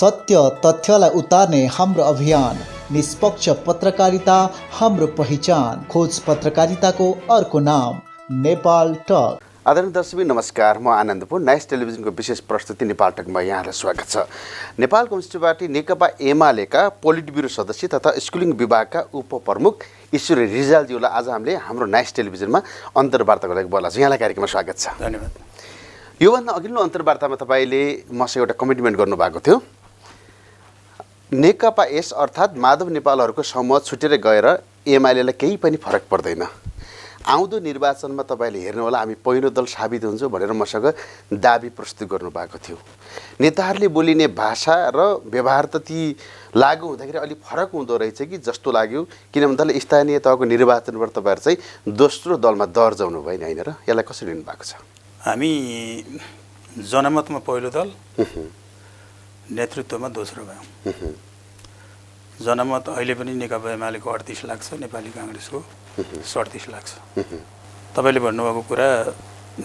सत्य तथ्यलाई उतार्ने हाम्रो अभियान, निष्पक्ष पत्रकारिता हाम्रो पहिचान, खोज पत्रकारिताको अर्को नाम नेपाल टक। आदरणीय दर्शकबिन नमस्कार, म आनन्दपुर नेक्स्ट टेलिभिजनको विशेष प्रस्तुति नेपाल टकमा यहाँलाई स्वागत छ। नेपाल कम्युनिस्ट पार्टी नेकपा एमालेका पोलिट ब्युरो सदस्य तथा स्कुलिङ विभागका उपप्रमुख ईश्वरी रिजालज्यूलाई आज हामीले हाम्रो नेक्स्ट टेलिभिजनमा अन्तर्वार्ताको लागि बोलाएको छ। यहाँलाई कार्यक्रममा स्वागत छ। धन्यवाद। योभन्दा अघिल्लो अन्तर्वार्तामा तपाईँले मसँग एउटा कमिटमेन्ट गर्नुभएको थियो, नेकपा एस अर्थात् माधव नेपालहरूको समूह छुटेर गएर एमालेलाई केही पनि फरक पर्दैन, आउँदो निर्वाचनमा तपाईँले हेर्नुहोला हामी पहिलो दल साबित हुन्छौँ भनेर मसँग दाबी प्रस्तुत गर्नुभएको थियो। नेताहरूले बोलिने भाषा र व्यवहार त ती लागु हुँदाखेरि अलिक फरक हुँदो रहेछ कि जस्तो लाग्यो, किन भन्दा स्थानीय तहको निर्वाचनबाट तपाईँहरू चाहिँ दोस्रो दलमा दर्ज हुनुभयो नि, होइन र? यसलाई कसरी लिनुभएको छ? हामी जनमतमा पहिलो दल, नेतृत्वमा दोस्रो भयौँ। जनमत अहिले पनि नेकपा एमालेको 38 लाख छ, नेपाली काङ्ग्रेसको 37 लाख छ। तपाईँले भन्नुभएको कुरा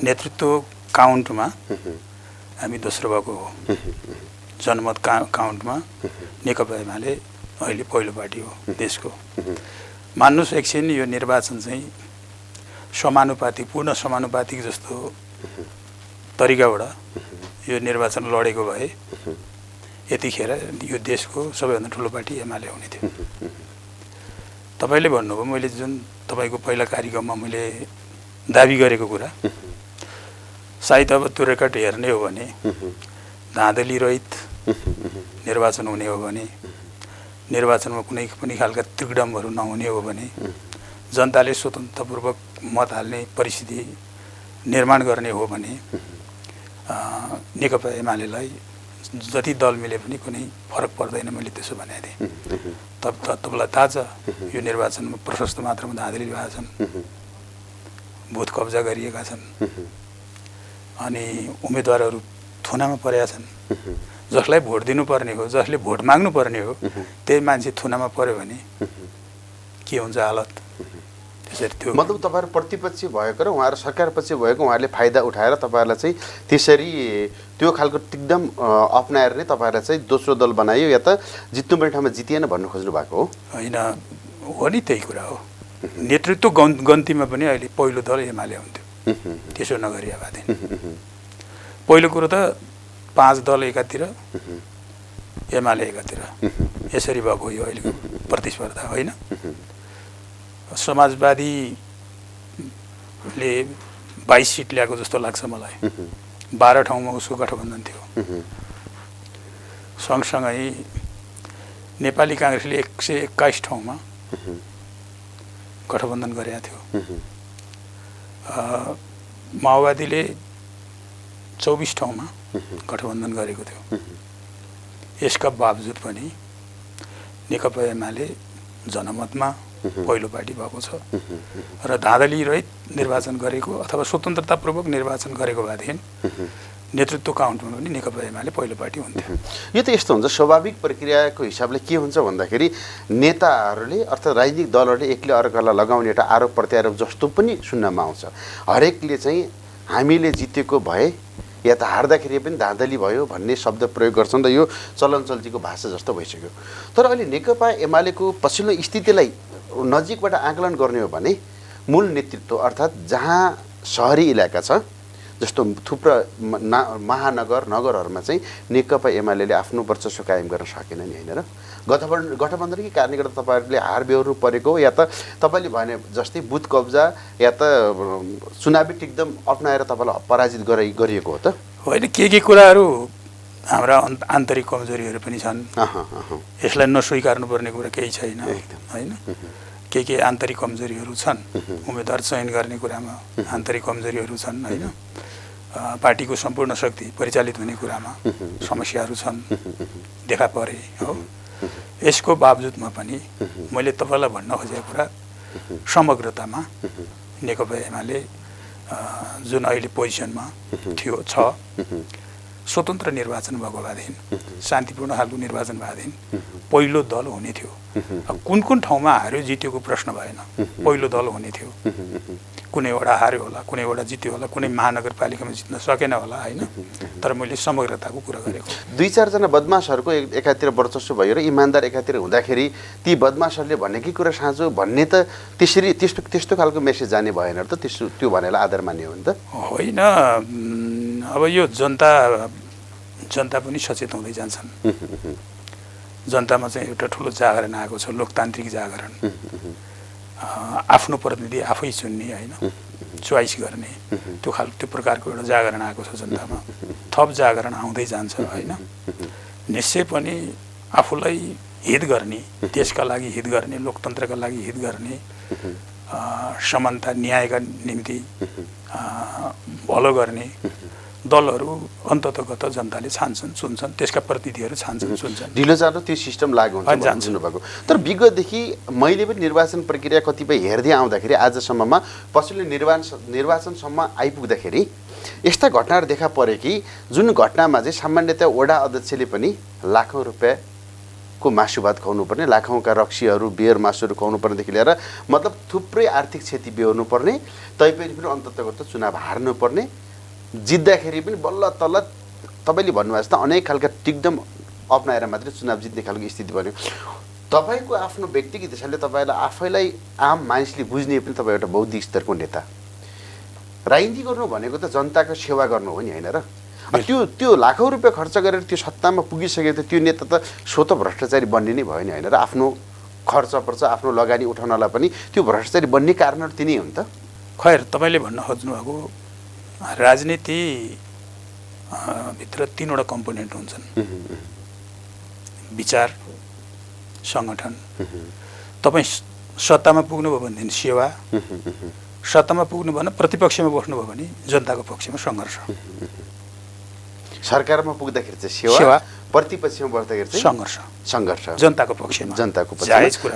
नेतृत्व काउन्टमा हामी दोस्रो भएको हो। जनमत काउन्टमा नेकपा एमाले अहिले पहिलो पार्टी हो देशको। मान्नुहोस् एकछिन, यो निर्वाचन चाहिँ समानुपातिक, पूर्ण समानुपातिक जस्तो तरिकाबाट यो निर्वाचन लडेको भए यतिखेर यो देशको सबैभन्दा ठुलो पार्टी एमाले हुने थियो। तपाईँले भन्नुभयो, मैले जुन तपाईँको पहिला कार्यक्रममा मैले दाबी गरेको कुरा, सायद अब त्यो रेकर्ड हेर्ने हो भने धाँधली रहित निर्वाचन हुने हो भने, निर्वाचनमा कुनै पनि खालका त्रिगडमहरू नहुने हो भने, जनताले स्वतन्त्रपूर्वक मत हाल्ने परिस्थिति निर्माण गर्ने हो भने नेकपा एमालेलाई जति दल मिले पनि कुनै फरक पर्दैन, मैले त्यसो भनेको थिएँ। तपाईँलाई थाहा छ यो निर्वाचनमा प्रशस्त मात्रामा धाँधली भएका छन्, बुथ कब्जा गरिएका छन्, अनि उम्मेदवारहरू थुनामा परेका छन्। जसलाई भोट दिनुपर्ने हो, जसले भोट माग्नुपर्ने हो, त्यही मान्छे थुनामा पर्यो भने के हुन्छ हालत? त्यसरी त्यो मतलब तपाईँहरू प्रतिपक्ष भएको र उहाँहरू सरकार पक्ष भएको, उहाँहरूले फाइदा उठाएर तपाईँहरूलाई चाहिँ त्यसरी त्यो खालको टिकदम अप्नाएर नै तपाईँहरूलाई चाहिँ दोस्रो दल बनायो, या त जित्नुपर्ने ठाउँमा जितिएन भन्नु खोज्नु भएको हो? होइन, हो नि, त्यही कुरा हो। नेतृत्व गन्तीमा पनि अहिले पहिलो दल एमाले हुन्थ्यो, त्यसो नगरी भए पहिलो कुरो त 5 दल एकातिर, एमाले एकातिर, यसरी भएको यो अहिलेको प्रतिस्पर्धा होइन। समाजवादीले 22 सिट ल्याएको जस्तो लाग्छ मलाई। 12 ठाउँमा उसको गठबन्धन थियो। सँगसँगै नेपाली काङ्ग्रेसले 121 ठाउँमा गठबन्धन गरेका थियो। माओवादीले 24 ठाउँमा गठबन्धन गरेको थियो। यसका बावजुद पनि नेकपा एमाले जनमतमा पहिलो पार्टी भएको छ र धाँधली रहित निर्वाचन गरेको अथवा स्वतन्त्रतापूर्वक निर्वाचन गरेको भएदेखि नेतृत्व काउन्टमा पनि नेकपा एमाले पहिलो पार्टी हुन्थ्यो। यो त यस्तो हुन्छ, स्वाभाविक प्रक्रियाको हिसाबले के हुन्छ भन्दाखेरि नेताहरूले अर्थात् राजनीतिक दलहरूले एकले अर्कालाई लगाउने एउटा आरोप प्रत्यारोप जस्तो पनि सुन्नमा आउँछ। हरेकले चाहिँ हामीले जितेको भए या त हार्दाखेरि पनि धाँधली भयो भन्ने शब्द प्रयोग गर्छन् र यो चलन चल्तीको भाषा जस्तो भइसक्यो। तर अहिले नेकपा एमालेको पछिल्लो स्थितिलाई नजिकबाट आकलन गर्ने हो भने मूल नेतृत्व अर्थात् जहाँ सहरी इलाका छ, जस्तो थुप्रा महानगर नगरहरूमा चाहिँ नेकपा एमाले आफ्नो वर्चस्व कायम गर्न सकेन नि, होइन र? गठबन्धनकै कारणले गर्दा तपाईँहरूले हार बेहोर्नु परेको, या त तपाईँले भने जस्तै बुथ कब्जा या त चुनावी टिकदम अप्नाएर तपाईँलाई पराजित गरिएको हो त? होइन, के कुराहरू हाम्रा आन्तरिक कमजोरीहरू पनि छन्। यसलाई नस्वीकार्नुपर्ने कुरा केही छैन, होइन? के आन्तरिक कमजोरीहरू छन्, उम्मेदवार चयन गर्ने कुरामा आन्तरिक कमजोरीहरू छन्, होइन? पार्टीको सम्पूर्ण शक्ति परिचालित हुने कुरामा समस्याहरू छन्, देखा परे हो। यसको बावजुदमा पनि मैले तपाईँलाई भन्न खोजेको कुरा समग्रतामा नेकपा एमाले जुन अहिले पोजिसनमा छ स्वतन्त्र निर्वाचन भएको भएदेखि शान्तिपूर्ण खालको निर्वाचन भएदेखि पहिलो दल हुने थियो। अब कुन कुन ठाउँमा हार्यो जित्योको प्रश्न भएन, पहिलो दल हुने थियो। कुनै वडा हार्यो होला, कुनै वडा जित्यो होला, कुनै महानगरपालिकामा जित्न सकेन होला होइन, तर मैले समग्रताको कुरा गरेको। 2-4 जना बदमासहरूको एकातिर वर्चस्व भयो र इमान्दार एकातिर हुँदाखेरि ती बदमासहरूले भनेकै कुरा साँचो भन्ने त त्यस्तो खालको मेसेज जाने भएन र त त्यो भनेलाई आधार मान्यो भने त होइन। अब यो जनता पनि सचेत हुँदै जान्छन्। जनतामा चाहिँ एउटा ठुलो जागरण आएको छ, लोकतान्त्रिक जागरण। आफ्नो प्रतिनिधि आफै चुन्ने होइन, चोइस गर्ने त्यो प्रकारको एउटा जागरण आएको छ जनतामा। थप जागरण आउँदै जान्छ होइन। निश्चय पनि आफूलाई हित गर्ने, देशका लागि हित गर्ने, लोकतन्त्रका लागि हित गर्ने, समानता न्यायका निम्ति भलो गर्ने दलहरू अन्ततगत जनताले छान्छन्, चुन्छन्, त्यसका प्रतिनिधिहरू छान्छन्, चुन्छन्। ढिलो चाँडो त्यो सिस्टम लागु हुन्छ भन्नुभएको। तर विगतदेखि मैले पनि निर्वाचन प्रक्रिया कतिपय हेर्दै आउँदाखेरि आजसम्ममा पछिल्लो निर्वाचनसम्म आइपुग्दाखेरि यस्ता घटनाहरू देखा परे कि जुन घटनामा चाहिँ सामान्यतया वडा अध्यक्षले पनि लाखौँ रुपियाँको मासु भात खुवाउनु पर्ने, लाखौँका रक्सीहरू बियर मासुहरू खुवाउनु पर्नेदेखि लिएर मतलब थुप्रै आर्थिक क्षति बेहोर्नु पर्ने, तैपनि पनि अन्ततगत चुनाव हार्नुपर्ने, जित्दाखेरि पनि बल्ल तल्ल तपाईँले भन्नुभएको जस्तो अनेक खालका टिकदम अप्नाएर मात्रै चुनाव जित्ने खालको स्थिति बन्यो। तपाईँको आफ्नो व्यक्तिगत हिसाबले तपाईँलाई आफैलाई आम मानिसले बुझ्ने पनि तपाईँ एउटा बौद्धिक स्तरको नेता, राजनीति गर्नु भनेको त जनताको सेवा गर्नु हो नि होइन र? त्यो लाखौँ रुपियाँ खर्च गरेर त्यो सत्तामा पुगिसकेको त्यो नेता त स्वतः भ्रष्टाचारी बन्ने नै भयो नि होइन र? आफ्नो खर्च पर्छ, आफ्नो लगानी उठाउनलाई पनि त्यो भ्रष्टाचारी बन्ने कारणहरू तिनै हो नि त। खैर, तपाईँले भन्न खोज्नुभएको राजनीति भित्र 3वटा कम्पोनेन्ट हुन्छन्: विचार, सङ्गठन। तपाईँ सत्तामा पुग्नुभयो भनेदेखि सेवा, सत्तामा पुग्नु भएन प्रतिपक्षमा बस्नुभयो भने जनताको पक्षमा सङ्घर्ष। सरकारमा पुग्दाखेरि चाहिँ सेवा, प्रतिपक्षमा बस्दाखेरि चाहिँ सङ्घर्ष, जनताको पक्षमा,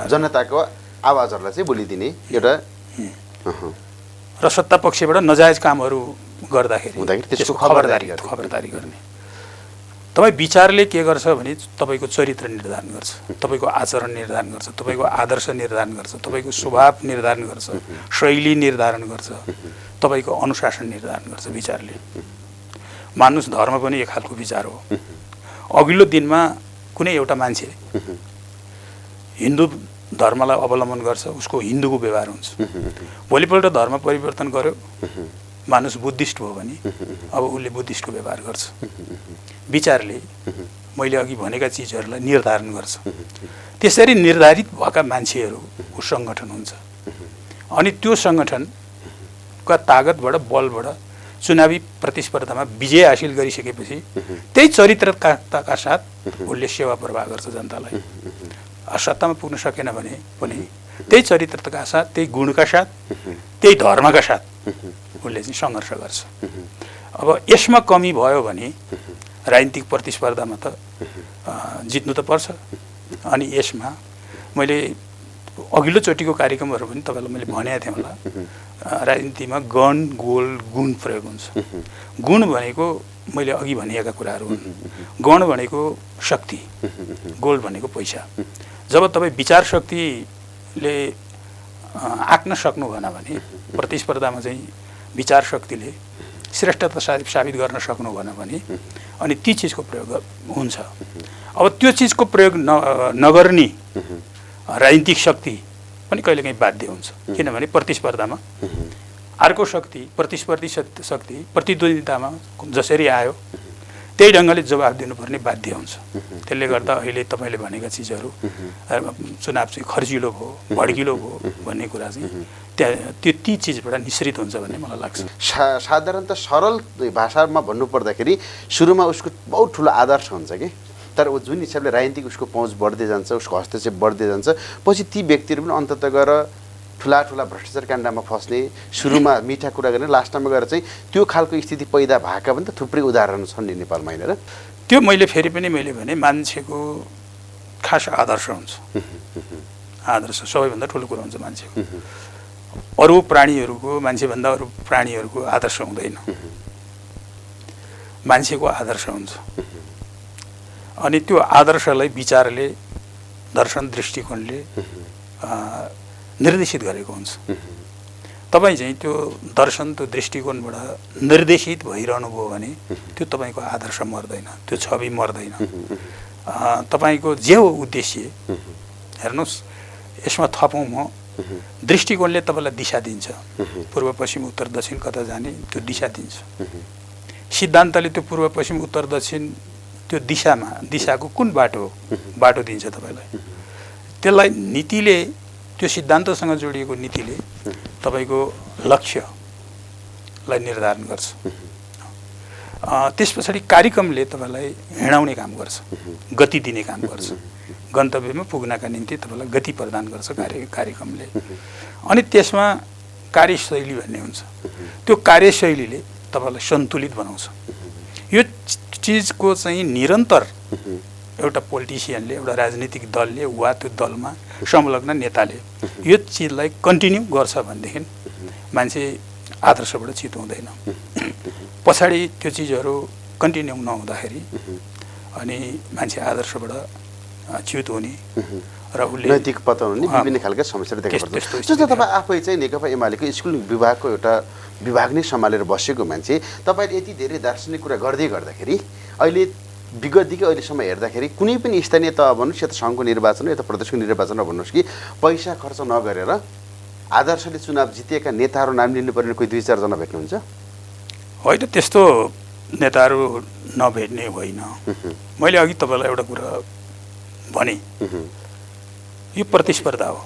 जनताको आवाजहरूलाई चाहिँ बोलिदिने एउटा। र सत्ता पक्षबाट नजायज कामहरू गर्दाखेरि त्यसको खबरदारी गर्ने। तपाईँ विचारले के गर्छ भने तपाईँको चरित्र निर्धारण गर्छ, तपाईँको आचरण निर्धारण गर्छ, तपाईँको आदर्श निर्धारण गर्छ, तपाईँको स्वभाव निर्धारण गर्छ, शैली निर्धारण गर्छ, तपाईँको अनुशासन निर्धारण गर्छ विचारले। मानुष धर्म पनि एक खालको विचार हो। अघिल्लो दिनमा कुनै एउटा मान्छे हिन्दू धर्मलाई अवलम्बन गर्छ, उसको हिन्दूको व्यवहार हुन्छ। भोलिपल्ट धर्म परिवर्तन गर्यो, मानुष बुद्धिस्ट भयो भने अब उसले बुद्धिस्टको व्यवहार गर्छ। विचारले मैले अघि भनेका चिजहरूलाई निर्धारण गर्छ। त्यसरी निर्धारित भएका मान्छेहरूको सङ्गठन हुन्छ। अनि त्यो सङ्गठनका तागतबाट, बलबाट चुनावी प्रतिस्पर्धामा विजय हासिल गरिसकेपछि त्यही चरित्रका साथ उसले सेवा प्रवाह गर्छ जनतालाई। सत्तामा पुग्न सकेन भने पनि त्यही चरित्रका साथ, त्यही गुणका साथ, त्यही धर्मका साथ उसले चाहिँ सङ्घर्ष गर्छ। अब यसमा कमी भयो भने राजनीतिक प्रतिस्पर्धामा त जित्नु त पर्छ। अनि यसमा मैले अघिल्लोचोटिको कार्यक्रमहरू पनि तपाईँलाई मैले भनेको थिएँ होला, राजनीतिमा गण, गोल, गुण प्रयोग हुन्छ। गुण भनेको मैले अघि भनिएका कुराहरू हुन्। गण भनेको शक्ति, गोल भनेको पैसा। जब तपाईँ विचार शक्तिले आँक्न सक्नु भएन भने प्रतिस्पर्धामा चाहिँ विचार शक्तिले श्रेष्ठता साबित गर्न सक्नु भएन भने अनि ती चिजको प्रयोग हुन्छ। अब त्यो चिजको प्रयोग नगर्ने राजनीतिक शक्ति पनि कहिलेकाहीँ बाध्य हुन्छ, किनभने प्रतिस्पर्धामा अर्को शक्ति, प्रतिस्पर्धी शक्ति प्रतिद्वन्दितामा जसरी आयो त्यही ढङ्गले जवाब दिनुपर्ने बाध्य हुन्छ। त्यसले गर्दा अहिले तपाईँले भनेका चिजहरू चुनाव चाहिँ खर्चिलो भयो, भड्किलो भयो भन्ने कुरा चाहिँ ती चिजबाट निश्रित हुन्छ भन्ने मलाई लाग्छ। साधारणतः सरल भाषामा भन्नुपर्दाखेरि सुरुमा उसको बहुत ठुलो आदर्श हुन्छ कि, तर ऊ जुन हिसाबले राजनीतिक उसको पहुँच बढ्दै जान्छ, उसको हस्तक्षेप बढ्दै जान्छ, पछि ती व्यक्तिहरू पनि अन्ततः गएर ठुला भ्रष्टाचार काण्डमा फस्ने, सुरुमा मिठा कुरा गर्ने, लास्टमा गएर चाहिँ त्यो खालको स्थिति पैदा भएका पनि त थुप्रै उदाहरण छन् नि नेपालमा होइन र? त्यो मैले फेरि पनि मैले भने मान्छेको खास आदर्श हुन्छ। आदर्श सबैभन्दा ठुलो कुरा हुन्छ मान्छेको। अरू प्राणीहरूको, मान्छेभन्दा अरू प्राणीहरूको आदर्श हुँदैन। मान्छेको आदर्श हुन्छ अनि त्यो आदर्शलाई विचारले दर्शन दृष्टिकोणले निर्देशित गरेको हुन्छ। तपाईँ चाहिँ त्यो दर्शन त्यो दृष्टिकोणबाट निर्देशित भइरहनु भयो भने त्यो तपाईँको आदर्श मर्दैन, त्यो छवि मर्दैन। तपाईँको जे हो उद्देश्य हेर्नुहोस्, यसमा थपौँ म दृष्टिकोणले तपाईँलाई दिशा दिन्छ, पूर्व पश्चिम उत्तर दक्षिण कता जाने त्यो दिशा दिन्छ। सिद्धान्तले त्यो पूर्व पश्चिम उत्तर दक्षिण त्यो दिशाको कुन बाटो दिन्छ तपाईँलाई। त्यसलाई नीतिले, त्यो सिद्धान्तसँग जोडिएको नीतिले तपाईँको लक्ष्यलाई निर्धारण गर्छ। त्यस पछाडि कार्यक्रमले तपाईँलाई हिँडाउने काम गर्छ, गति दिने काम गर्छ, गन्तव्यमा पुग्नका निम्ति तपाईँलाई गति प्रदान गर्छ कार्यक्रमले। अनि त्यसमा कार्यशैली भन्ने हुन्छ, त्यो कार्यशैलीले तपाईँलाई सन्तुलित बनाउँछ। यो चिजको चाहिँ निरन्तर एउटा पोलिटिसियनले, एउटा राजनीतिक दलले वा त्यो दलमा संलग्न नेताले यो चिजलाई कन्टिन्यू गर्छ भनेदेखि मान्छे आदर्शबाट चित हुँदैन। पछाडि त्यो चिजहरू कन्टिन्यू नहुँदाखेरि अनि मान्छे आदर्शबाट च्युत हुने र उसले नैतिक पतन हुने विभिन्न खालका समस्याहरू देखा पर्छ। जस्तो तपाईँ आफै चाहिँ नेकपा एमालेको स्कुल विभागको एउटा विभाग नै सम्हालेर बसेको मान्छे, तपाईँले यति धेरै दार्शनिक कुरा गर्दै गर्दाखेरि अहिले विगतदेखि अहिलेसम्म हेर्दाखेरि कुनै पनि स्थानीय तह भन्नुहोस् या त सङ्घको निर्वाचन या त प्रदेशको निर्वाचन भन्नुहोस् कि पैसा खर्च नगरेर आदर्शले चुनाव जितेका नेताहरू नाम लिनुपर्ने कोही 2-4 जना भेट्नुहुन्छ? होइन, त्यस्तो नेताहरू नभेट्ने होइन। मैले अघि तपाईँलाई एउटा कुरा भने, यो प्रतिस्पर्धा हो।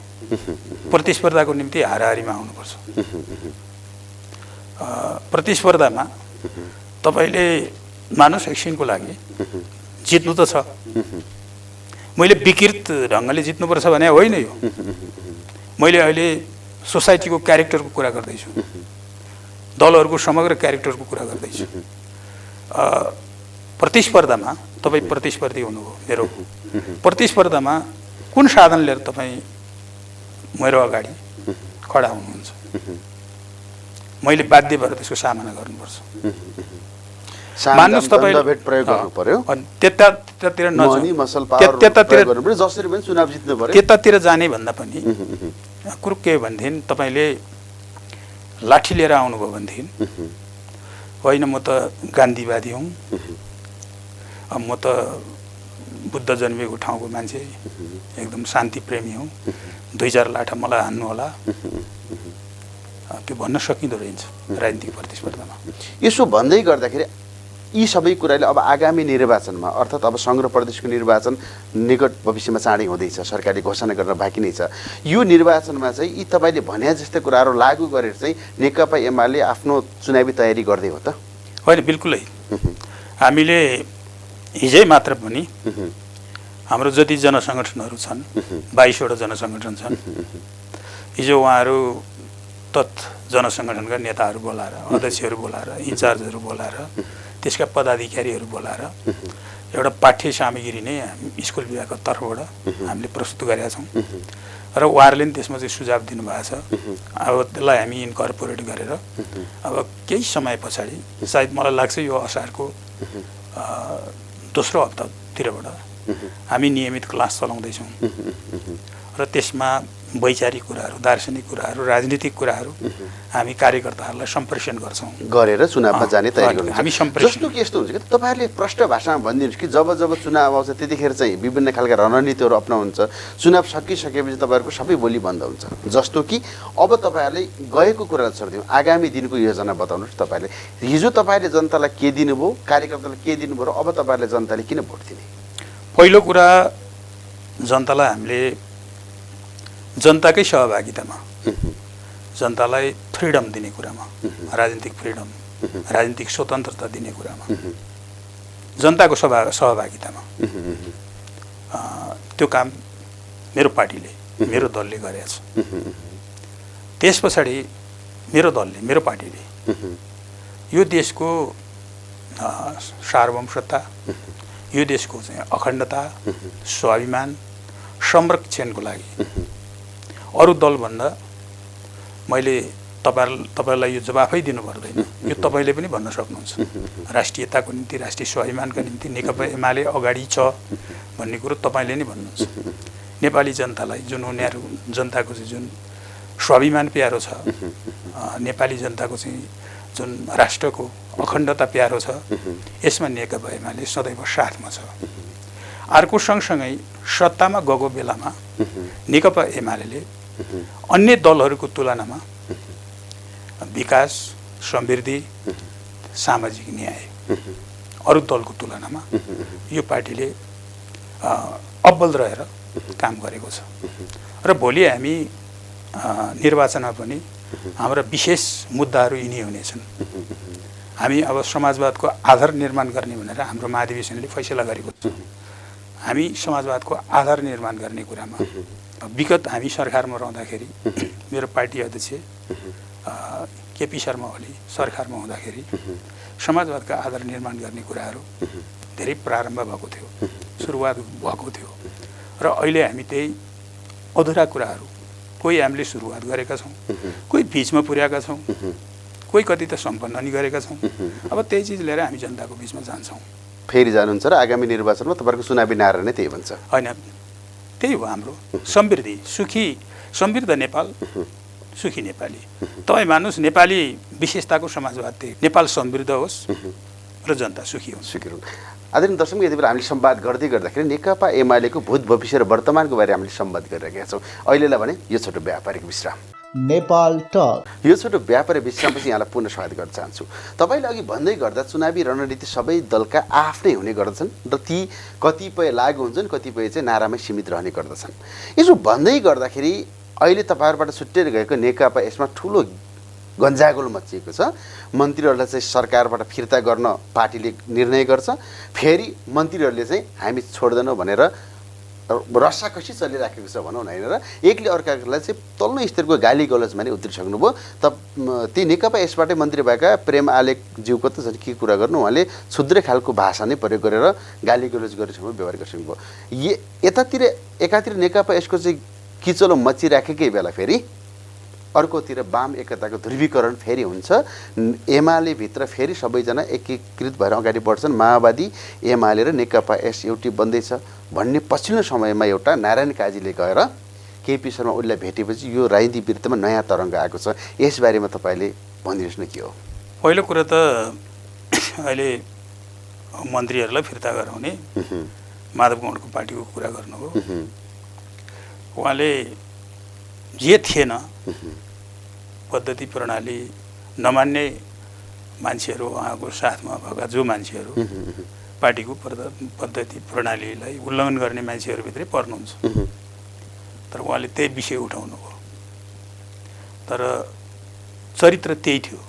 प्रतिस्पर्धाको निम्ति हाराहारीमा आउनुपर्छ। प्रतिस्पर्धामा तपाईँले मानुस एकछिनको लागि जित्नु त छ, मैले विकृत ढङ्गले जित्नुपर्छ भने होइन। यो मैले अहिले सोसाइटीको क्यारेक्टरको कुरा गर्दैछु, दलहरूको समग्र क्यारेक्टरको कुरा गर्दैछु। प्रतिस्पर्धामा तपाईँ प्रतिस्पर्धी हुनुभयो मेरो, प्रतिस्पर्धामा कुन साधन लिएर तपाईँ मेरो अगाडि खडा हुनुहुन्छ, मैले बाध्य भएर त्यसको सामना गर्नुपर्छ। मान्नुहोस् तपाईँले त्यतातिर जाने भन्दा पनि कुरो के भनेदेखि तपाईँले लाठी लिएर आउनुभयो भनेदेखि होइन म त गान्धीवादी हुँ, म त बुद्ध जन्मेको ठाउँको मान्छे, एकदम शान्ति प्रेमी हुँ, 2-4 लाठा मलाई हान्नु होला, त्यो भन्न सकिँदो रहेछ राजनीतिक प्रतिस्पर्धामा। यसो भन्दै गर्दाखेरि यी सबै कुराले अब आगामी निर्वाचनमा अर्थात् अब सङ्घ र प्रदेशको निर्वाचन निकट भविष्यमा चाँडै हुँदैछ, सरकारले घोषणा गर्न बाँकी नै छ। यो निर्वाचनमा चाहिँ यी तपाईँले भने जस्तै कुराहरू लागू गरेर चाहिँ नेकपा एमाले आफ्नो चुनावी तयारी गर्दै हो त? होइन, बिल्कुलै। हामीले हिजै मात्र पनि हाम्रो जति जनसङ्गठनहरू छन्, 22वटा जनसङ्गठन छन्, हिजो उहाँहरू जनसङ्गठनका नेताहरू बोलाएर, अध्यक्षहरू बोलाएर, इन्चार्जहरू बोलाएर, त्यसका पदाधिकारीहरू बोलाएर एउटा पाठ्य सामग्री नै स्कुल विभागको तर्फबाट हामीले प्रस्तुत गरेका छौँ र उहाँहरूले पनि त्यसमा चाहिँ सुझाव दिनुभएको छ। अब त्यसलाई हामी इन्कर्पोरेट गरेर अब केही समय पछाडि, सायद मलाई लाग्छ यो असारको दोस्रो हप्तातिरबाट हामी नियमित क्लास चलाउँदैछौँ र त्यसमा वैचारिक कुराहरू, दार्शनिक कुराहरू, राजनीतिक कुराहरू हामी कार्यकर्ताहरूलाई सम्प्रेषण गर्छौँ, गरेर चुनावमा जाने तयारी गर्छौँ। हामी सम्प्रेषण जस्तो कि यस्तो हुन्छ कि तपाईँहरूले प्रष्ट भाषामा भनिदिनुहोस् कि जब जब चुनाव आउँछ त्यतिखेर चाहिँ विभिन्न खालका रणनीतिहरू अप्नाउनुहुन्छ, चुनाव सकिसकेपछि तपाईँहरूको सबै बोली बन्द हुन्छ। जस्तो कि अब तपाईँहरूले गएको कुरा छोडिदिउँ, आगामी दिनको योजना बताउनुहोस्। तपाईँले हिजो तपाईँले जनतालाई के दिनुभयो, कार्यकर्तालाई के दिनुभयो र अब तपाईँहरूले जनताले किन भोट दिने? पहिलो कुरा, जनतालाई हामीले जनताकै सहभागितामा जनतालाई फ्रिडम दिने कुरामा, राजनीतिक फ्रिडम, राजनीतिक स्वतन्त्रता दिने कुरामा जनताको सहभागितामा त्यो काम मेरो पार्टीले, मेरो दलले गरेको छ। त्यस पछाडि मेरो दलले, मेरो पार्टीले यो देशको सार्वभौमसत्ता, यो देशको चाहिँ अखण्डता, स्वाभिमान संरक्षणको लागि अरू दलभन्दा मैले तपाईँलाई यो जवाफै दिनु पर्दैन, यो तपाईँले पनि भन्न सक्नुहुन्छ। राष्ट्रियताको निम्ति, राष्ट्रिय स्वाभिमानका निम्ति नेकपा एमाले अगाडि छ भन्ने कुरो तपाईँले नै भन्नुहुन्छ। नेपाली जनतालाई जुन उनीहरू जनताको चाहिँ जुन स्वाभिमान प्यारो छ, नेपाली जनताको चाहिँ जुन राष्ट्रको अखण्डता प्यारो छ, यसमा नेकपा एमाले सदैव साथमा छ। अर्को सँगसँगै सत्तामा गएको बेलामा नेकपा एमाले अन्य दलहरूको तुलनामा विकास, समृद्धि, सामाजिक न्याय अरू दलको तुलनामा यो पार्टीले अब्बल रहेर काम गरेको छ। र भोलि हामी निर्वाचनमा पनि हाम्रा विशेष मुद्दाहरू यिनी हुनेछन्। हामी अब समाजवादको आधार निर्माण गर्ने भनेर हाम्रो महाधिवेशनले फैसला गरेको छ। हामी समाजवादको आधार निर्माण गर्ने कुरामा विगत हामी सरकारमा रहँदाखेरि मेरो पार्टी अध्यक्ष केपी शर्मा ओली सरकारमा हुँदाखेरि समाजवादका आधार निर्माण गर्ने कुराहरू धेरै प्रारम्भ भएको थियो, सुरुवात भएको थियो। र अहिले हामी त्यही अधुरा कुराहरू कोही हामीले सुरुवात गरेका छौँ, कोही बिचमा पुर्याएका छौँ, कोही कति त सम्पन्न नि गरेका छौँ। अब त्यही चिज लिएर हामी जनताको बिचमा जान्छौँ। फेरि जानुहुन्छ र आगामी निर्वाचनमा तपाईँहरूको चुनावी नारा नै त्यही भन्छ? होइन, त्यही हो हाम्रो समृद्धि, सुखी समृद्ध नेपाल, सुखी नेपाली। तपाईँ मान्नुहोस्, नेपाली विशेषताको समाजवाद त्यही, नेपाल समृद्ध होस् र जनता सुखी होस्। सुखी हुन्। आदरणीय दर्शक, यति बेला हामीले संवाद गर्दै गर्दाखेरि नेकपा एमालेको भूत, भविष्य र वर्तमानको बारे हामीले संवाद गरिरहेका छौँ। अहिलेलाई भने यो छोटो व्यापारिक विश्राम। नेपाल टक। यो छोटो व्यापारिक विश्रामपछि यहाँलाई पुनः स्वागत गर्न चाहन्छु। तपाईँले अघि भन्दै गर्दा चुनावी रणनीति सबै दलका आफ्नै हुने गर्दछन् र ती कतिपय लागु हुन्छन्, कतिपय चाहिँ नारामै सीमित रहने गर्दछन्। यसो भन्दै गर्दाखेरि अहिले तपाईँहरूबाट छुट्टिएर गएको नेकपा यसमा ठुलो गन्जागोल मचिएको छ। मन्त्रीहरूलाई चाहिँ सरकारबाट फिर्ता गर्न पार्टीले निर्णय गर्छ, फेरि मन्त्रीहरूले चाहिँ हामी छोड्दैनौँ भनेर रसाकसी चलिराखेको छ भनौँ न, होइन र? एकले अर्कालाई चाहिँ तल्लो स्तरको गाली गलौजमा नै उत्रिसक्नुभयो। त ती नेकपा यसबाटै मन्त्री भएका प्रेम आलेखज्यूको त झन् के कुरा गर्नु, उहाँले क्षुद्र खालको भाषा नै प्रयोग गरेर गाली गलौज गरेसम्म व्यवहार गरिसक्नुभयो। एकातिर नेकपा यसको चाहिँ किचलो मचिराखेकै बेला फेरि अर्कोतिर वाम एकताको ध्रुवीकरण फेरि हुन्छ। एमाले भित्र फेरि सबैजना एकीकृत भएर अगाडि बढ्छन्। माओवादी, एमाले र नेकपा एस एउटी बन्दैछ भन्ने पछिल्लो समयमा एउटा नारायण काजीले गएर केपी शर्मा ओलीलाई भेटेपछि यो राजनीति विरुद्धमा नयाँ तरङ्ग आएको छ। यसबारेमा तपाईँले भनिदिनुहोस् न, के हो? पहिलो कुरा त अहिले मन्त्रीहरूलाई फिर्ता गराउने माधव गौडको पार्टीको कुरा गर्नुभयो। उहाँले जे थिएन पद्धति प्रणाली नमान्ने मान्छेहरू, उहाँको साथमा भएका जो मान्छेहरू पार्टीको पद्धति प्रणालीलाई उल्लङ्घन गर्ने मान्छेहरूभित्रै पर्नुहुन्छ। तर उहाँले त्यही विषय उठाउनु भयो। तर चरित्र त्यही थियो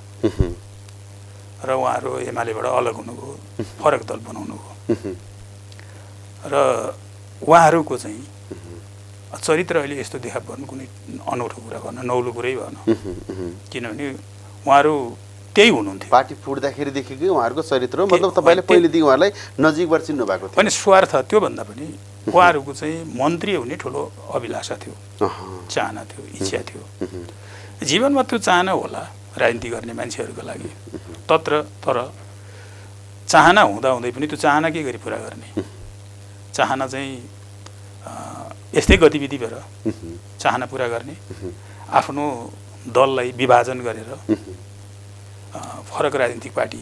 र उहाँहरू एमालेबाट अलग हुनुभयो, फरक दल बनाउनु भयो। र उहाँहरूको चाहिँ चरित्र अहिले यस्तो देखा पर्नु कुनै अनौठो कुरा भएन, नौलो कुरै भएन। किनभने उहाँहरू त्यही हुनुहुन्थ्यो। पार्टी फुट्दाखेरिदेखिकै उहाँहरूको चरित्र हो, मतलब तपाईँले पहिलेदेखि उहाँलाई नजिकबाट चिन्नु भएको थियो? अनि स्वार्थ, त्योभन्दा पनि उहाँहरूको चाहिँ मन्त्री हुने ठुलो अभिलाषा थियो, चाहना थियो, इच्छा थियो। जीवनमा त्यो चाहना होला राजनीति गर्ने मान्छेहरूको लागि, तर चाहना हुँदाहुँदै पनि त्यो चाहना के गरी पुरा गर्ने? चाहना चाहिँ यस्तै गतिविधि भएर चाहना पुरा गर्ने, आफ्नो दललाई विभाजन गरेर फरक राजनीतिक पार्टी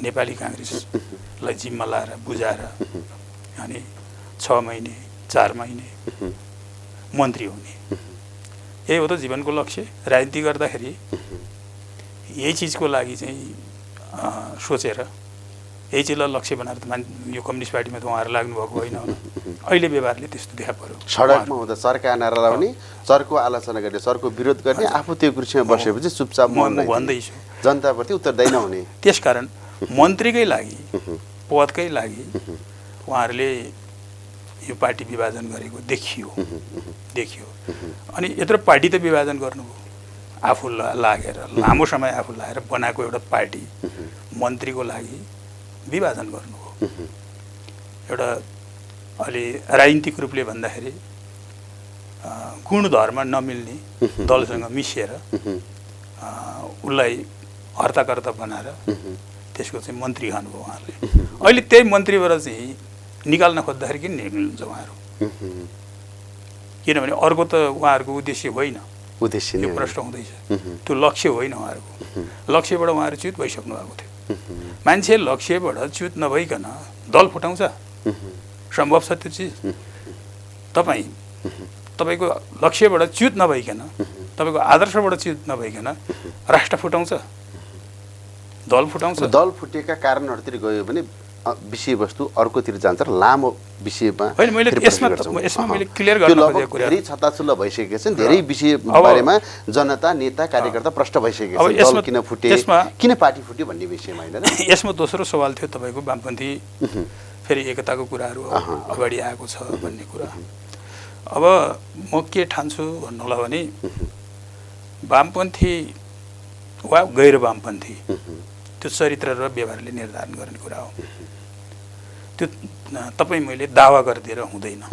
नेपाली काङ्ग्रेसलाई जिम्मा लाएर बुझाएर अनि 6 महिने 4 महिने मन्त्री हुने, यही हो त जीवनको लक्ष्य। राजनीति गर्दाखेरि यही चिजको लागि चाहिँ सोचेर यही चिजलाई लक्ष्य बनाएर त यो कम्युनिस्ट पार्टीमा त उहाँहरू लाग्नुभएको होइन होला। अहिले व्यवहारले त्यस्तो देखा पर्यो। सडकमा हुँदा चर्का नारा लाउने, चर्को आलोचना गर्ने, चर्को विरोध गर्ने, आफू त्यो कुर्सीमा बसेपछि चुपचाप भन्दैछु, जनताप्रति उत्तरदायी नहुने। त्यसकारण मन्त्रीकै लागि, पदकै लागि उहाँहरूले यो पार्टी विभाजन गरेको देखियो। अनि यत्रो पार्टी त विभाजन गर्नुभयो, आफू लागेर लामो समय आफू लागेर बनाएको एउटा पार्टी मन्त्रीको लागि विभाजन गर्नुभयो। एउटा अलि राजनीतिक रूपले भन्दाखेरि गुण धर्म नमिल्ने दलसँग मिसिएर उसलाई हर्ताकर्ता बनाएर त्यसको चाहिँ मन्त्री खानुभयो उहाँहरूले। अहिले त्यही मन्त्रीबाट चाहिँ निकाल्न खोज्दाखेरि किन निक्लिनुहुन्छ उहाँहरू? किनभने अर्को त उहाँहरूको उद्देश्य होइन, उद्देश्य त्यो प्रश्न हुँदैछ, त्यो लक्ष्य होइन उहाँहरूको। लक्ष्यबाट उहाँहरू च्युत भइसक्नु भएको थियो। मान्छे लक्ष्यबाट च्युत नभइकन दल फुटाउँछ? सम्भव छ त्यो चिज? तपाईँको लक्ष्यबाट च्युत नभइकन, तपाईँको आदर्शबाट च्युत नभइकन राष्ट्र फुटाउँछ, दल फुटाउँछ? दल फुटेका कारणहरूतिर गयो भने विषयवस्तु अर्कोतिर जान्छ र लामो विषयमा होइन। मैले यसमा मैले क्लियर गर्न खोजेको कुरा धेरै छताछुल्लो भइसकेका छन्। धेरै विषय बारेमा जनता, नेता, कार्यकर्ता प्रश्न भइसकेका छन्। दल किन फुटे, किन पार्टी फुट्यो भन्ने विषयमा होइन। यसमा दोस्रो सवाल थियो तपाईँको वामपन्थी फेरि एकताको कुराहरू अगाडि आएको छ भन्ने कुरा। अब म के ठान्छु भन्नुलाई भने वामपन्थी वा गैर वामपन्थी त्यो चरित्र र व्यवहारले निर्धारण गर्ने कुरा हो। त्यो तपाईँ मैले दावा गरिदिएर हुँदैन।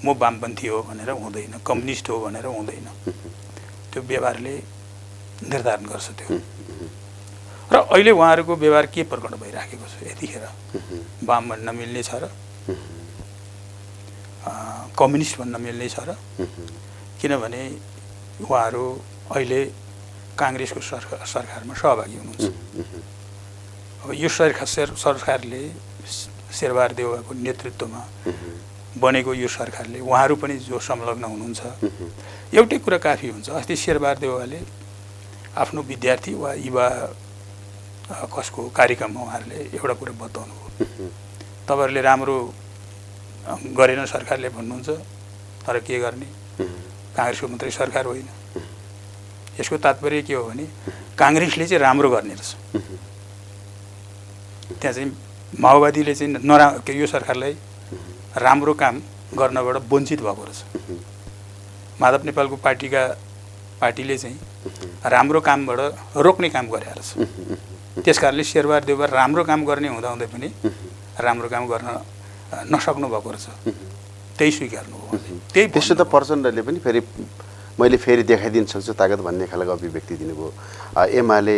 म वामपन्थी हो भनेर हुँदैन, कम्युनिस्ट हो भनेर हुँदैन। त्यो व्यवहारले निर्धारण गर्छ त्यो। र अहिले उहाँहरूको व्यवहार के प्रकट भइराखेको छ यतिखेर? वाम भन्न मिल्ने छ र कम्युनिस्ट भन्न मिल्ने छ र? किनभने उहाँहरू अहिले काङ्ग्रेसको सरकारमा सहभागी हुनुहुन्छ। अब यो सरकारले शेरबहादुर देउवाको नेतृत्वमा बनेको यो सरकारले उहाँहरू पनि जो संलग्न हुनुहुन्छ, एउटै कुरा काफी हुन्छ। अस्ति शेरबहादुर देउवाले आफ्नो विद्यार्थी वा युवा कसको कार्यक्रममा उहाँहरूले एउटा कुरा बताउनु भयो, तपाईँहरूले राम्रो गरेन सरकारले भन्नुहुन्छ, तर के गर्ने, काङ्ग्रेसको मात्रै सरकार होइन। यसको तात्पर्य के हो भने काङ्ग्रेसले चाहिँ राम्रो गर्ने रहेछ। त्यहाँ चाहिँ माओवादीले चाहिँ यो सरकारलाई राम्रो काम गर्नबाट वञ्चित भएको रहेछ। माधव नेपालको पार्टीले चाहिँ राम्रो कामबाट रोक्ने काम गरेको रहेछ। त्यस कारणले शेरबहादुर देउवा राम्रो काम गर्ने हुँदाहुँदै पनि राम्रो काम गर्न नसक्नु भएको रहेछ। त्यही स्वीकार्नु हो। त्यही त्यसो त प्रचण्डले पनि मैले फेरि देखाइदिन सक्छु ताकत भन्ने खालको अभिव्यक्ति दिनुभयो। एमाले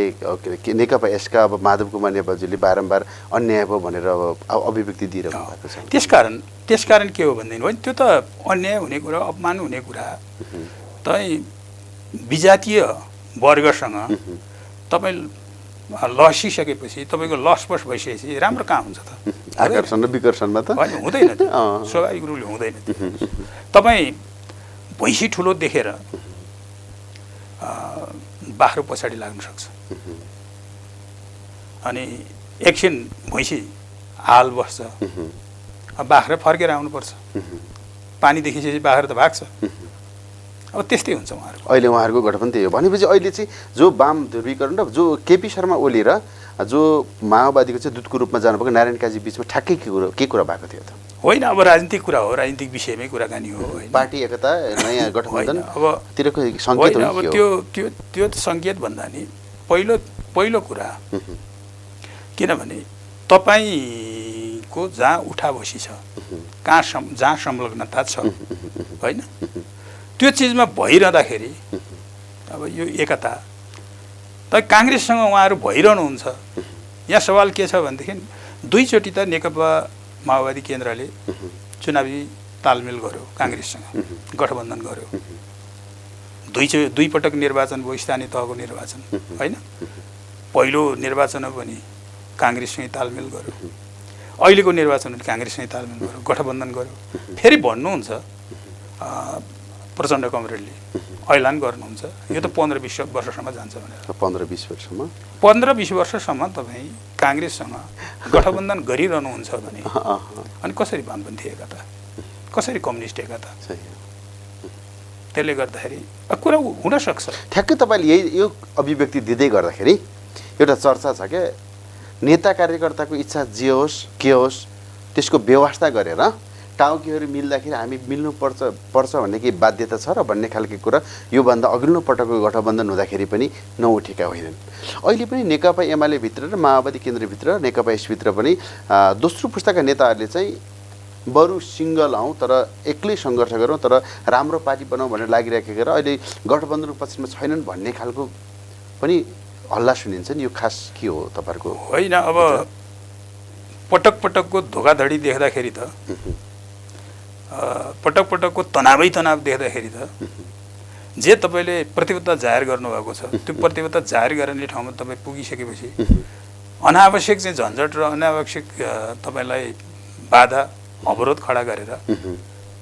नेकपा यसका अब माधव कुमार नेपालजीले बारम्बार अन्याय भयो भनेर अभिव्यक्ति दिइरहनु भएको छ। त्यसकारण के हो भनेदेखि होइन, त्यो त अन्याय हुने कुरा, अपमान हुने कुरा। तपाईँ विजातीय वर्गसँग तपाईँ लसिसकेपछि, तपाईँको लसपस भइसकेपछि राम्रो कहाँ हुन्छ त? आकर्षण र विकर्षणमा त होइन, हुँदैन त्यो, स्वाभाविक रूपले हुँदैन त्यो। तपाईँ भैँसी ठुलो देखेर बाख्रो पछाडि लाग्न सक्छ, अनि एकछिन भैँसी हाल बस्छ, बाख्रा फर्केर आउनुपर्छ। पानी देखिसकेपछि बाख्रा त भाग्छ। अब त्यस्तै हुन्छ उहाँहरू। अहिले उहाँहरूको गठबन्धन त्यही हो भनेपछि अहिले चाहिँ जो वाम ध्रुवीकरण र जो केपी शर्मा ओली र जो माओवादीको चाहिँ दूतको रूपमा जानुभएको नारायण काजी बिचमा ठ्याक्कै के कुरा भएको थियो त? होइन, अब राजनीतिक कुरा हो, राजनीतिक विषयमै कुराकानी हो। पार्टी एकता, नयाँ गठबन्धन अबतिरको सङ्केत हो। अब त्यो सङ्केत भन्दा नि पहिलो कुरा, किनभने तपाईँको जहाँ उठाबसी छ, जहाँ संलग्नता छ, होइन, त्यो चिजमा भइरहँदाखेरि अब यो एकता त काङ्ग्रेससँग उहाँहरू भइरहनुहुन्छ। यहाँ सवाल के छ भनेदेखि दुईचोटि त नेकपा माओवादी केन्द्रले चुनावी तालमेल गर्यो, काङ्ग्रेससँग गठबन्धन गर्यो। दुई पटक निर्वाचन भयो, स्थानीय तहको निर्वाचन, होइन। पहिलो निर्वाचनमा पनि काङ्ग्रेससँग तालमेल गर्यो, अहिलेको निर्वाचन पनि काङ्ग्रेससँग तालमेल गर्यो, गठबन्धन गर्यो। फेरि भन्नुहुन्छ प्रचण्ड कमरेडले ऐलान गर्नुहुन्छ यो त 15-20 वर्षसम्म जान्छ भनेर। 15-20 वर्षसम्म तपाईँ काङ्ग्रेससँग गठबन्धन गरिरहनुहुन्छ भने अनि कसरी वामपन्थी एकता, कसरी कम्युनिस्ट एकता? त्यसले गर्दाखेरि कुरा हुनसक्छ। ठ्याक्कै तपाईँले यो अभिव्यक्ति दिँदै गर्दाखेरि एउटा चर्चा छ क्या, नेता कार्यकर्ताको इच्छा जे होस् के होस् त्यसको व्यवस्था गरेर टाउकीहरू मिल्दाखेरि हामी मिल्नुपर्छ भन्ने केही बाध्यता छ र भन्ने खालको कुरा योभन्दा अघिल्लो पटकको गठबन्धन हुँदाखेरि पनि नउठेका होइनन्। अहिले पनि नेकपा एमाले भित्र र माओवादी केन्द्रभित्र, नेकपा यसभित्र पनि दोस्रो पुस्ताका नेताहरूले चाहिँ बरु सिङ्गल हौँ तर एक्लै सङ्घर्ष गरौँ तर राम्रो पार्टी बनाऊ भनेर लागिराखेको र अहिले गठबन्धनको पक्षमा छैनन् भन्ने खालको पनि हल्ला सुनिन्छ नि, यो खास के हो तपाईँहरूको? होइन, अब पटक पटकको धोकाधडी देख्दाखेरि त, पटक पटकको तनाव देख्दाखेरि त जे तपाईँले प्रतिबद्धता जाहेर गर्नुभएको छ त्यो प्रतिबद्धता जाहेर गर्ने ठाउँमा तपाईँ पुगिसकेपछि अनावश्यक चाहिँ झन्झट र अनावश्यक तपाईँलाई बाधा अवरोध खडा गरेर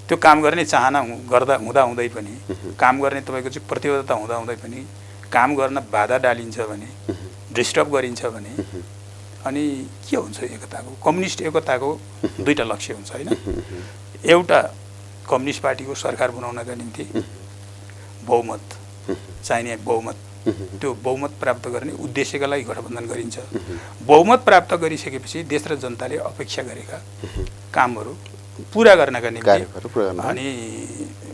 त्यो काम गर्ने चाहना हुँदै पनि, काम गर्ने तपाईँको चाहिँ प्रतिबद्धता हुँदै पनि काम गर्न बाधा डालिन्छ भने, डिस्टर्ब गरिन्छ भने अनि के हुन्छ? एकताको, कम्युनिस्ट एकताको दुईटा लक्ष्य हुन्छ होइन। एउटा कम्युनिस्ट पार्टीको सरकार बनाउनका निम्ति बहुमत चाहिने, बहुमत, त्यो बहुमत प्राप्त गर्ने उद्देश्यका लागि गठबन्धन गरिन्छ। बहुमत प्राप्त गरिसकेपछि देश र जनताले अपेक्षा गरेका कामहरू पुरा गर्नका निम्ति अनि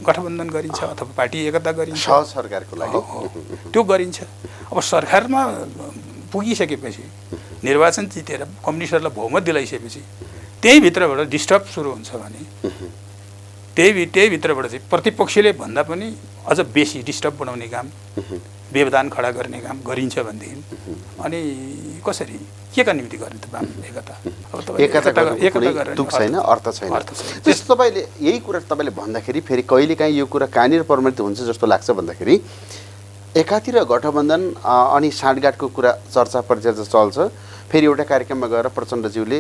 गठबन्धन गरिन्छ अथवा पार्टी एकता गरिन्छ, सरकारको लागि त्यो गरिन्छ। अब सरकारमा पुगिसकेपछि, निर्वाचन जितेर कम्युनिस्टहरूलाई बहुमत दिलाइसकेपछि त्यही भित्रबाट डिस्टर्ब सुरु हुन्छ भने त्यही भित्रबाट चाहिँ प्रतिपक्षले भन्दा पनि अझ बेसी डिस्टर्ब बनाउने काम, व्यवधान खडा गर्ने काम गरिन्छ भनेदेखि अनि कसरी, के का निम्ति गर्ने त एकता? अब एकता तुक छैन, अर्थ छैन। त्यस्तो तपाईँले यही कुरा तपाईँले भन्दाखेरि फेरि कहिलेकाहीँ यो कुरा कहाँनिर प्रमाणित हुन्छ जस्तो लाग्छ भन्दाखेरि एकातिर गठबन्धन अनि साँठगाँठको कुरा चर्चा परिचर्चा चल्छ, फेरि एउटा कार्यक्रममा गएर प्रचण्डज्यूले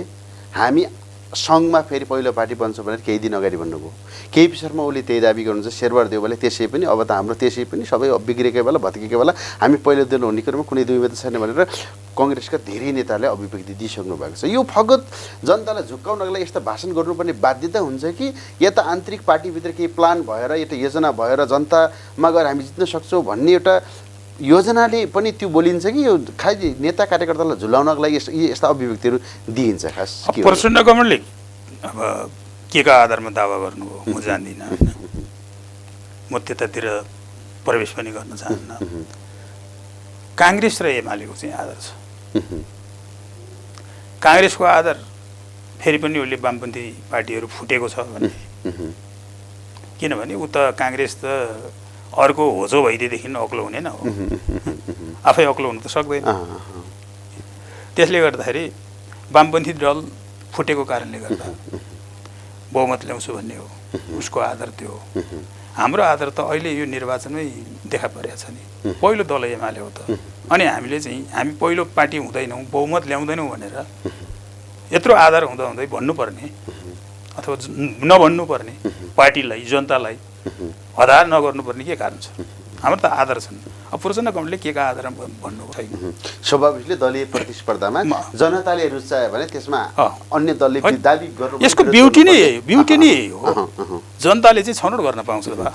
हामी सङ्घमा फेरि पहिलो पार्टी बन्छ भनेर केही दिन अगाडि भन्नुभयो। केही पिछरमा उसले त्यही दाबी गर्नुहुन्छ, शेरबहादुर देउवाले त्यसै पनि अब त हाम्रो त्यसै पनि सबै बिग्रेकै बेला भत्केकै बेला हामी पहिलो दिन हुने कुरोमा कुनै दुईमत छैन भनेर कङ्ग्रेसका धेरै नेताले अभिव्यक्ति दिइसक्नु भएको छ। यो फगत जनतालाई झुक्काउनको लागि यस्तो भाषण गर्नुपर्ने बाध्यता हुन्छ कि यता आन्तरिक पार्टीभित्र केही प्लान भएर, यता योजना भएर जनतामा गएर हामी जित्न सक्छौँ भन्ने एउटा योजनाले पनि त्यो बोलिन्छ कि यो खालि नेता कार्यकर्तालाई झुलाउनको लागि यस्ता अभिव्यक्तिहरू दिइन्छ? खास प्रचण्ड गभर्मेन्टले अब के का आधारमा दावा गर्नुभयो म जान्दिनँ होइन, म त्यतातिर प्रवेश पनि गर्न चाहन्न। काङ्ग्रेस र एमालेको चाहिँ आधार छ। काङ्ग्रेसको आधार फेरि पनि उसले वामपन्थी पार्टीहरू फुटेको छ भन्ने, किनभने ऊ त काङ्ग्रेस त अर्को होचो भइदिएदेखि अग्लो हुने न हो, आफै अग्लो हुनु त सक्दैन। त्यसले गर्दाखेरि वामपन्थी दल फुटेको कारणले गर्दा बहुमत ल्याउँछु भन्ने हो, उसको आधार त्यो हो। हाम्रो आधार त अहिले यो निर्वाचनमै देखा परेको छ नि, पहिलो दल एमाले हो त, अनि हामीले चाहिँ हामी पहिलो पार्टी हुँदैनौँ, बहुमत ल्याउँदैनौँ भनेर यत्रो आधार हुँदै भन्नुपर्ने अथवा नभन्नुपर्ने पार्टीलाई, जनतालाई आधार नगर्नुपर्ने के कारण छ? हाम्रो त आधार छन्। अब प्रचण्ड गभर्मेन्टले के का आधार भन्नु छैन। स्वाभाविकले दलीय प्रतिस्पर्धामा जनताले रुचायो भने त्यसमा अन्य दलले दाबी गर्नु, यसको ब्युटी नै हो, जनताले चाहिँ छनौट गर्न पाउँछ बा।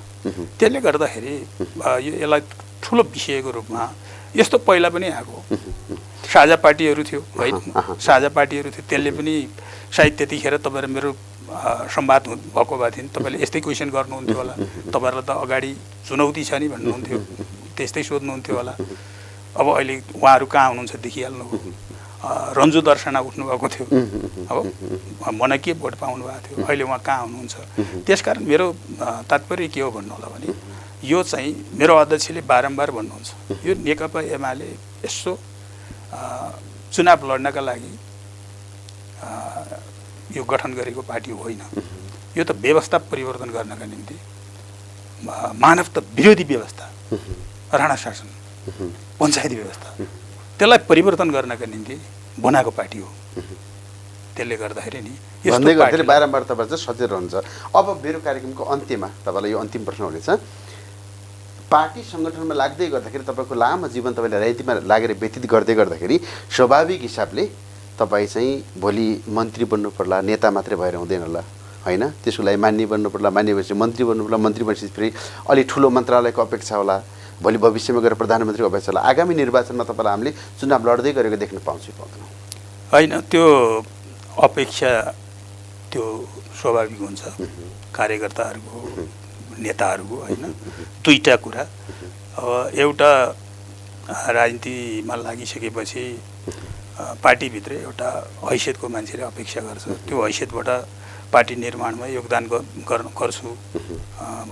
त्यसले गर्दाखेरि यसलाई ठुलो विषयको रूपमा यस्तो पहिला पनि आएको साझा पार्टीहरू थियो होइन, साझा पार्टीहरू थियो, त्यसले पनि सायद त्यतिखेर तपाईँहरू मेरो संवाद भएको भए थियो तपाईँले यस्तै क्वेसन गर्नुहुन्थ्यो होला, तपाईँहरूलाई त अगाडि चुनौती छ नि भन्नुहुन्थ्यो, त्यस्तै सोध्नुहुन्थ्यो होला। अब अहिले उहाँहरू कहाँ हुनुहुन्छ देखिहाल्नु, रन्जु दर्शना उठ्नुभएको थियो, अब मन के भोट पाउनु भएको थियो, अहिले उहाँ कहाँ हुनुहुन्छ? त्यसकारण मेरो तात्पर्य के हो भन्नु होला भने यो चाहिँ मेरो अध्यक्षले बारम्बार भन्नुहुन्छ यो नेकपा एमाले यसो चुनाव लड्नका लागि यो गठन गरेको पार्टी होइन, यो त व्यवस्था परिवर्तन गर्नका निम्ति मानवता विरोधी व्यवस्था, राणा शासन, पञ्चायती व्यवस्था, त्यसलाई परिवर्तन गर्नका निम्ति बनाएको पार्टी हो। त्यसले गर्दाखेरि नि भन्दै गर्दाखेरि बारम्बार तपाईँ चाहिँ सचेत रहन्छ। अब मेरो कार्यक्रमको अन्त्यमा तपाईँलाई यो अन्तिम प्रश्न हुनेछ, पार्टी सङ्गठनमा लाग्दै गर्दाखेरि तपाईँको लामो जीवन तपाईँले राजनीतिमा लागेर व्यतीत गर्दै गर्दाखेरि स्वाभाविक हिसाबले तपाईँ चाहिँ भोलि मन्त्री बन्नु पर्ला, नेता मात्रै भएर हुँदैन होला होइन, त्यसको लागि मान्य बन्नु पर्ला, मान्य भएपछि मन्त्री बन्नु पर्ला, मन्त्री भएपछि फेरि अलि ठुलो मन्त्रालयको अपेक्षा होला, भोलि भविष्यमा गएर प्रधानमन्त्रीको अपेक्षा होला। आगामी निर्वाचनमा तपाईँलाई हामीले चुनाव लड्दै गरेको देख्न पाउँछौँ पाउँदैनौँ? होइन, त्यो अपेक्षा त्यो स्वाभाविक हुन्छ कार्यकर्ताहरूको, नेताहरूको होइन। दुईवटा कुरा, अब एउटा राजनीतिमा लागिसकेपछि पार्टीभित्र एउटा हैसियतको मान्छेले अपेक्षा गर्छ, त्यो हैसियतबाट पार्टी निर्माणमा योगदान गर्छु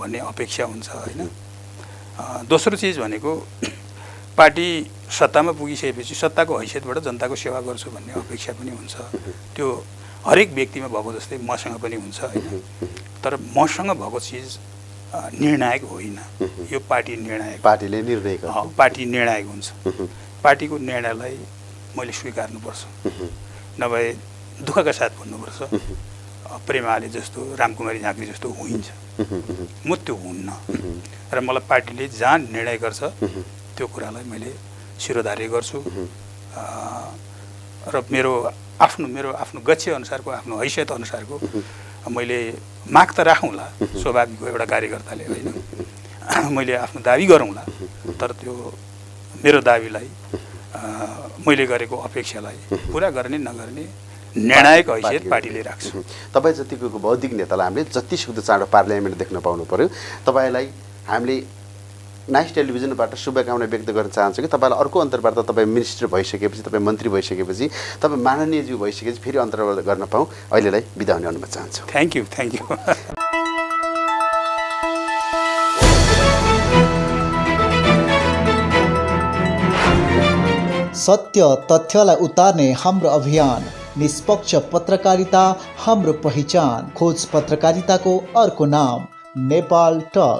भन्ने अपेक्षा हुन्छ होइन। दोस्रो चिज भनेको पार्टी सत्तामा पुगिसकेपछि सत्ताको हैसियतबाट जनताको सेवा गर्छु भन्ने अपेक्षा पनि हुन्छ। त्यो हरेक व्यक्तिमा भएको जस्तै मसँग पनि हुन्छ होइन। तर मसँग भएको चिज निर्णायक होइन, यो पार्टी निर्णायक, पार्टीले निर्णय गर्छ। पार्टी निर्णायक हुन्छ। पार्टीको निर्णयलाई मैले स्वीकार्नुपर्छ, नभए दुःखका साथ भन्नुपर्छ प्रेमाले जस्तो रामकुमारी झाँक्री जस्तो होइन्छ, म त्यो हुन्न। र मलाई पार्टीले जहाँ निर्णय गर्छ त्यो कुरालाई मैले शिरोधार्य गर्छु र मेरो आफ्नो गच्छे अनुसारको आफ्नो हैसियत अनुसारको मैले माग त राखौँला, स्वाभाविक हो एउटा कार्यकर्ताले होइन, मैले आफ्नो दाबी गरौँला, तर त्यो मेरो दाबीलाई मैले गरेको अपेक्षालाई पुरा गर्ने नगर्ने निर्णायक हैसियत पार्टीले राख्छ। तपाईँ जतिको बौद्धिक नेतालाई हामीले जतिसक्दो चाँडो पार्लियामेन्ट देख्न पाउनु पर्यो। तपाईँलाई हामीले नाइस टेलिभिजनबाट शुभकामना व्यक्त गर्न चाहन्छु कि तपाईँलाई अर्को अन्तर्वार्ता तपाईँ मिनिस्टर भइसकेपछि, तपाईँ मन्त्री भइसकेपछि, तपाईँ माननीयज्यू भइसकेपछि फेरि अन्तर्वार्ता गर्न पाऊँ, अहिलेलाई बिदा हुने अनुमति चाहन्छु। Thank you. सत्य तथ्यलाई उतार्ने हाम्रो अभियान, निष्पक्ष पत्रकारिता हाम्रो पहिचान, खोज पत्रकारिताको अर्को नाम नेपाल टक।